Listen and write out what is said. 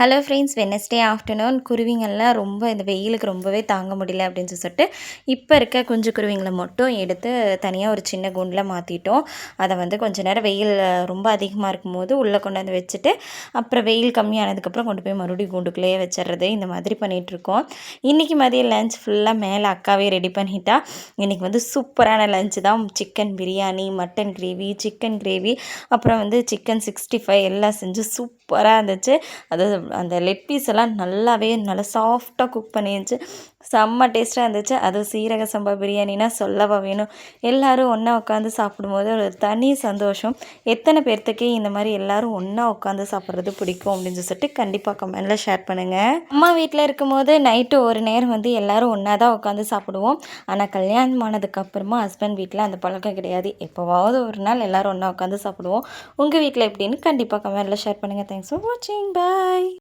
Hello friends, Wednesday afternoon. குருவிங்கள்லாம் ரொம்ப இந்த வெயிலுக்கு ரொம்பவே தாங்க முடியல அப்படின்னு சொல்லிட்டு இப்போ இருக்க குஞ்சு குருவிங்களை மட்டும் எடுத்து தனியாக ஒரு சின்ன கூண்டில் மாற்றிட்டோம். அதை வந்து கொஞ்ச நேரம் வெயில் ரொம்ப அதிகமாக இருக்கும்போது உள்ளே கொண்டாந்து வச்சுட்டு அப்புறம் வெயில் கம்மியானதுக்கப்புறம் கொண்டு போய் மறுபடியும் கூண்டுக்குள்ளேயே வச்சிடுறது. இந்த மாதிரி பண்ணிகிட்ருக்கோம். இன்றைக்கி மதியம் லஞ்ச் ஃபுல்லாக மேலே அக்காவே ரெடி பண்ணிட்டா. இன்றைக்கி வந்து சூப்பரான லஞ்சு தான். Chicken biryani, mutton gravy, chicken gravy, அப்புறம் வந்து சிக்கன் 65 எல்லாம் செஞ்சு சூப்பராக இருந்துச்சு. அது அந்த லெக் பீஸ் எல்லாம் நல்லா சாஃப்டாக குக் பண்ணிருந்துச்சு. செம்ம டேஸ்ட்டாக இருந்துச்சு. அதுவும் சீரக சம்பா பிரியாணினா சொல்லவா வேணும். எல்லோரும் ஒன்றா உட்காந்து சாப்பிடும்போது ஒரு தனி சந்தோஷம். எத்தனை பேர்த்துக்கு இந்த மாதிரி எல்லோரும் ஒன்றா உட்காந்து சாப்பிட்றது பிடிக்கும் அப்படின்னு சொல்லிட்டு கண்டிப்பாக கமெண்டில் ஷேர் பண்ணுங்கள். அம்மா வீட்டில் இருக்கும்போது நைட்டு ஒரு நேரம் வந்து எல்லோரும் ஒன்றா தான் உட்காந்து சாப்பிடுவோம். ஆனால் கல்யாணம் ஆனதுக்கப்புறமா ஹஸ்பண்ட் வீட்டில் அந்த பழக்கம் கிடையாது. எப்போவாவது ஒரு நாள் எல்லோரும் ஒன்றா உட்காந்து சாப்பிடுவோம். உங்கள் வீட்டில் எப்படின்னு கண்டிப்பாக கமெண்டில் ஷேர் பண்ணுங்கள். தேங்க்ஸ் ஃபார் வாட்சிங். பாய்.